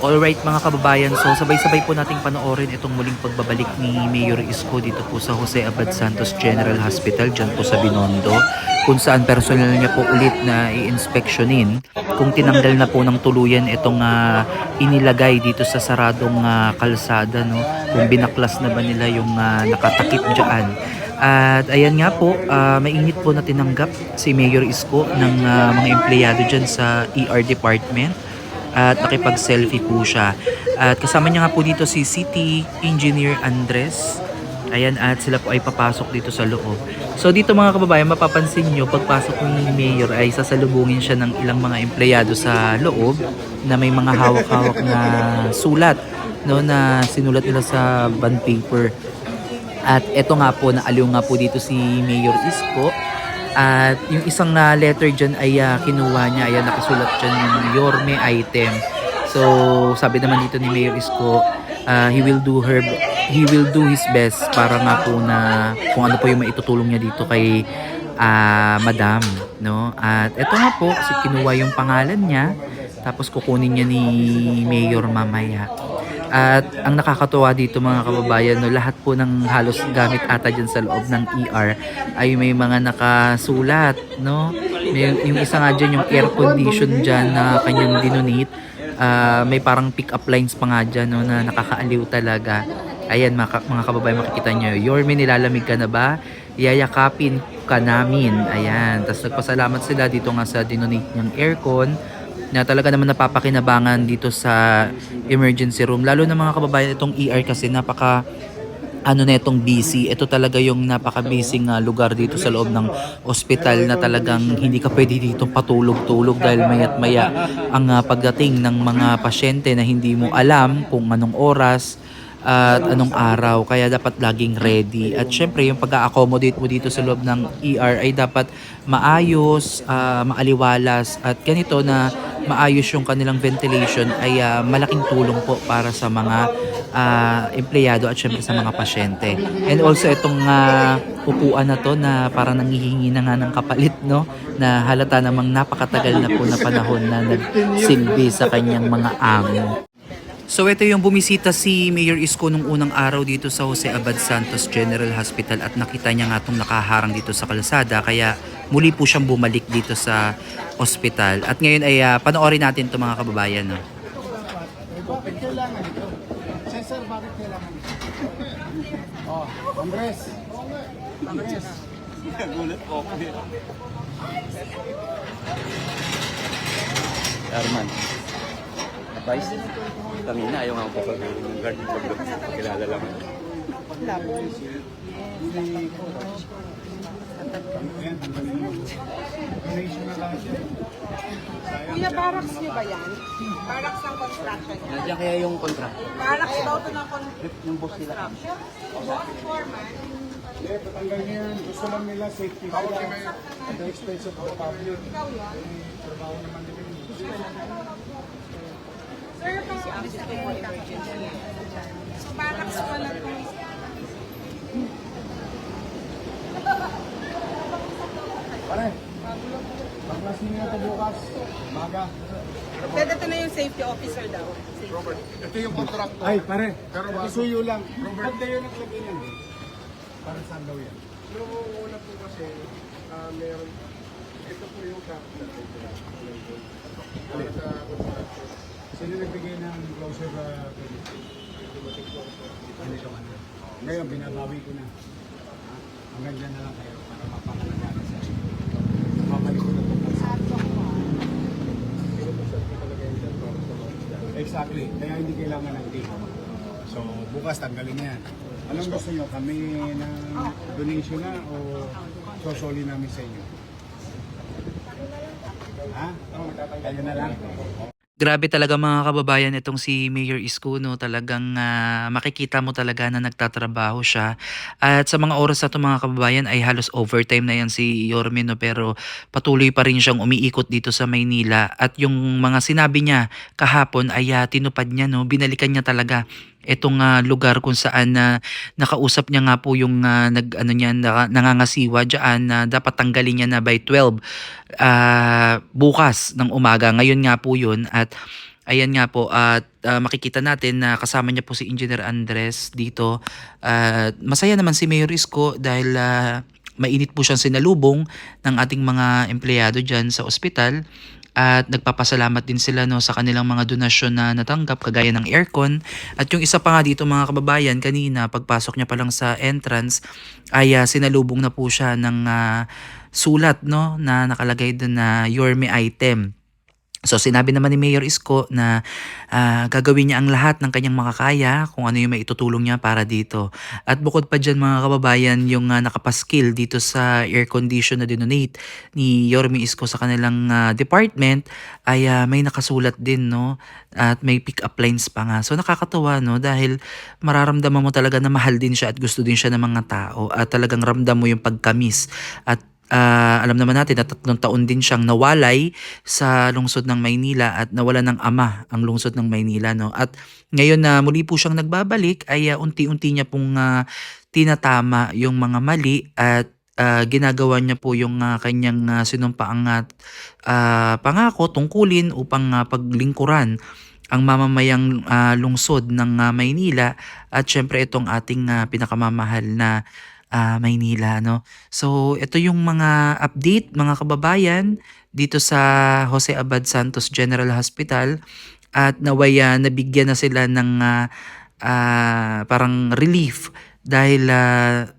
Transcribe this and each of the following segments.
Alright mga kababayan, so sabay-sabay po nating panoorin itong muling pagbabalik ni Mayor Isko dito po sa Jose Abad Santos General Hospital dyan po sa Binondo, kung saan personal niya po ulit na i-inspeksyonin kung tinanggal na po ng tuluyan itong inilagay dito sa saradong kalsada, no? Kung binaklas na ba nila yung nakatakip dyan. At ayan nga po, mainit po na tinanggap si Mayor Isko ng mga empleyado dyan sa ER department at nakipag-selfie po siya. At kasama niya nga po dito si City Engineer Andres. Ayan, at sila po ay papasok dito sa loob. So dito mga kababayan, mapapansin nyo, pagpasok ni Mayor ay sasalubungin siya ng ilang mga empleyado sa loob na may mga hawak-hawak na sulat, no, na sinulat nila sa bond paper. At eto nga po, naaliw nga po dito si Mayor Isko. At yung isang letter dyan ay kinuha niya. Ayan, nakasulat dyan yung Yorme item. So, sabi naman dito ni Mayor Isko, he will do his best para nga po na kung ano po yung maitutulong niya dito kay Madam, no? At eto nga po, kasi kinuha yung pangalan niya. Tapos kukunin niya ni Mayor mamaya. At ang nakakatuwa dito mga kababayan, no, lahat po ng halos gamit ata dyan sa loob ng ER ay may mga nakasulat, no? Yung isa nga dyan, yung air condition dyan na kanyang dinonate, may parang pick up lines pa nga dyan, no, na nakakaaliw talaga. Ayan mga kababayan, makikita nyo, Yorme, nilalamig ka na ba? Yayakapin ka namin. Ayan, tapos nagpasalamat sila dito nga sa dinonate niyang aircon na talaga naman napapakinabangan dito sa emergency room. Lalo na mga kababayan, itong ER kasi napaka na itong busy. Ito talaga yung napaka-busy lugar dito sa loob ng ospital na talagang hindi ka pwede dito patulog-tulog dahil maya't maya ang pagdating ng mga pasyente na hindi mo alam kung anong oras at anong araw, kaya dapat laging ready. At syempre yung pag-accommodate mo dito sa loob ng ER ay dapat maayos, maaliwalas, at ganito na maayos yung kanilang ventilation ay malaking tulong po para sa mga empleyado at syempre sa mga pasyente. And also itong upuan na to na parang nangihingi na nga ng kapalit, no, na halata namang napakatagal na po na panahon na nagsilbi sa kanyang mga amo. So ito yung bumisita si Mayor Isko nung unang araw dito sa Jose Abad Santos General Hospital at nakita niya nga itong nakaharang dito sa kalsada, kaya muli po siyang bumalik dito sa ospital. At ngayon ay panoorin natin ito mga kababayan. No? Bakit kailangan ito? Cesar, bakit kailangan ito? Oh, Andres. Andres. Nagulat po ako dito. Arman. Vice, kanina ayaw nga ako ng guard pagkilala lang. Kuya, barracks niyo ba yan? Barracks ng construction yan? Nandiyan kaya yung contract? Barracks daw ito ng Yung boss nila. construction? Boss foreman? Hindi, patanggal niya yan. Gusto lang nila safety sila. At the expense of the public. Ikaw yun? Trabaho naman nila yun. Sir, pang so barracks pala ito. Pare, baklasin niyo ito bukas. Maga. Dito ito na yung safety officer daw. Robert, ito yung contractor. Ay, pare. Pero bago- Isuyo lang. Ba't kayo naglagay yan? Para saan daw yan? Noong una po kasi, meron, ito po yung capital. Para sa construction. Sino nagbigay ng closure Hindi ka man. Ngayon, binabawi ko na. Hanggang dyan na lang kayo para mapapalagana sa inyo. Mabalik ko na ito. Exactly. Kaya hindi kailangan ng team. So, bukas tanggalin na yan. Anong gusto nyo? Kami ng donation na o sosoli namin sa inyo? Ha? Kayo na lang. Grabe talaga mga kababayan itong si Mayor Isko, no, talagang makikita mo talaga na nagtatrabaho siya. At sa mga oras na ito mga kababayan ay halos overtime na yan si Yorme, no, pero patuloy pa rin siyang umiikot dito sa Maynila. At yung mga sinabi niya kahapon ay tinupad niya, no, binalikan niya talaga itong lugar kung saan nakausap niya nga po yung nangangasiwa diyan na dapat tanggalin niya na by 12 bukas ng umaga. Ngayon nga po yun, at Ayan nga po, at makikita natin na kasama niya po si Engineer Andres dito. Masaya naman si Mayor Isko dahil mainit po siyang sinalubong ng ating mga empleyado dyan sa ospital. At nagpapasalamat din sila no, sa kanilang mga donasyon na natanggap kagaya ng aircon. At yung isa pa nga dito mga kababayan, kanina pagpasok niya pa lang sa entrance ay sinalubong na po siya ng sulat no, na nakalagay doon na Yorme item. So sinabi naman ni Mayor Isko na gagawin niya ang lahat ng kanyang makakaya kung ano yung maitutulong niya para dito. At bukod pa dyan mga kababayan, yung nakapaskil dito sa air condition na dinonate ni Yorme Isko sa kanilang department ay may nakasulat din no, at may pick up lines pa nga. So nakakatuwa no, dahil mararamdaman mo talaga na mahal din siya at gusto din siya ng mga tao at talagang ramdam mo yung pagkamis. At alam naman natin na 3 taon din siyang nawalay sa lungsod ng Maynila at nawala ng ama ang lungsod ng Maynila no. At ngayon na muli po siyang nagbabalik ay unti-unti niya pong tinatama yung mga mali at ginagawa niya po yung kanyang sinumpaang pangako tungkulin upang paglingkuran ang mamamayang lungsod ng Maynila at syempre itong ating pinakamamahal na Maynila no. So ito yung mga update mga kababayan dito sa Jose Abad Santos General Hospital at naway nabigyan na sila ng parang relief dahil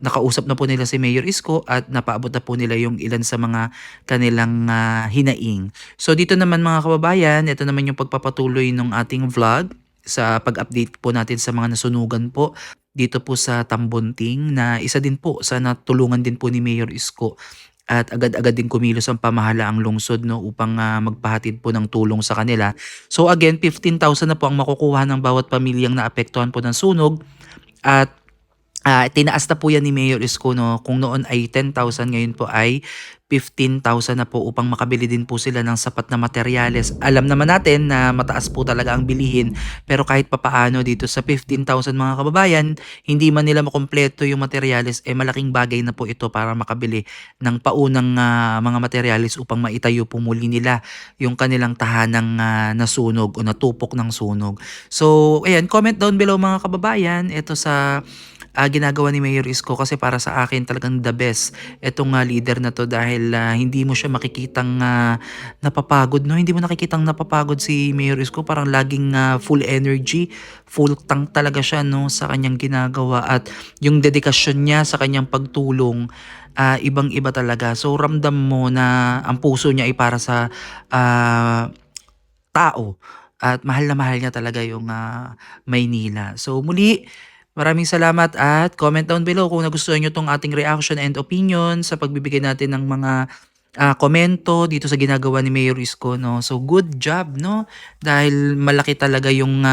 nakausap na po nila si Mayor Isko at napaabot na po nila yung ilan sa mga kanilang hinaing. So dito naman mga kababayan, ito naman yung pagpapatuloy ng ating vlog sa pag-update po natin sa mga nasunugan po dito po sa Tambunting na isa din po sa natulungan din po ni Mayor Isko at agad-agad din kumilos ang pamahalaang lungsod no upang magpahatid po ng tulong sa kanila. So again, 15,000 na po ang makukuha ng bawat pamilyang naapektuhan po ng sunog at tinaas na po yan ni Mayor Isko no, kung noon ay 10,000 ngayon po ay 15,000 na po upang makabili din po sila ng sapat na materyales. Alam naman natin na mataas po talaga ang bilihin pero kahit papaano dito sa 15,000 mga kababayan, hindi man nila makumpleto yung materyales malaking bagay na po ito para makabili ng paunang mga materyales upang maitayo po muli nila yung kanilang tahanang nasunog o natupok ng sunog. So ayan, comment down below mga kababayan ito sa ginagawa ni Mayor Isko kasi para sa akin talagang the best itong leader na to dahil hindi mo siya makikitang napapagod no, hindi mo nakikitang napapagod si Mayor Isko, parang laging full energy, full tank talaga siya no sa kanyang ginagawa at yung dedikasyon niya sa kanyang pagtulong ibang-iba talaga. So ramdam mo na ang puso niya ay para sa tao at mahal na mahal niya talaga yung Maynila. So muli, maraming salamat at comment down below kung nagustuhan nyo tong ating reaction and opinion sa pagbibigay natin ng mga komento dito sa ginagawa ni Mayor Isko no. So good job no dahil malaki talaga yung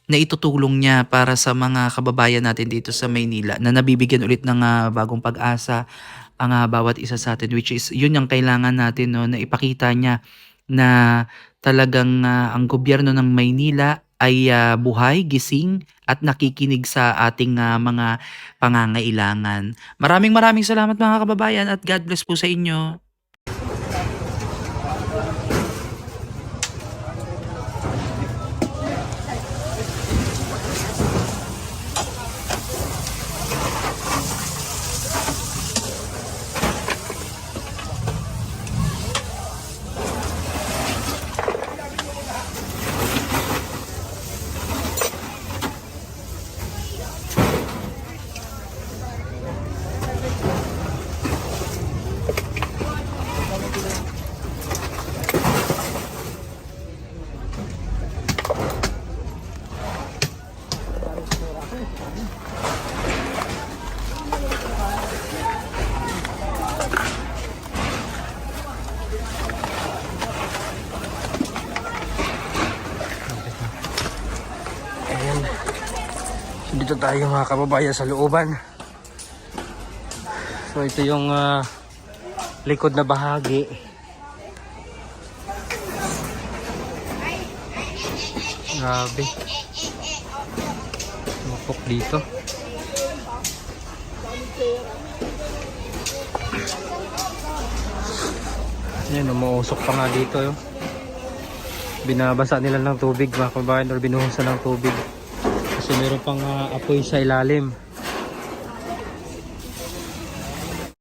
naitutulong niya para sa mga kababayan natin dito sa Maynila na nabibigyan ulit ng bagong pag-asa ang bawat isa sa atin, which is yun yung kailangan natin no, na ipakita niya na talagang ang gobyerno ng Maynila ay buhay, gising at nakikinig sa ating mga pangangailangan. Maraming salamat mga kababayan at God bless po sa inyo. Dito tayo mga kababayan sa looban. So ito yung likod na bahagi. Grabe. Mapok dito. Yan, umuusok pa nga dito yun. Binabasa nila ng tubig mga kababayan or binuhusan ng tubig. Kasi meron pang apoy sa ilalim.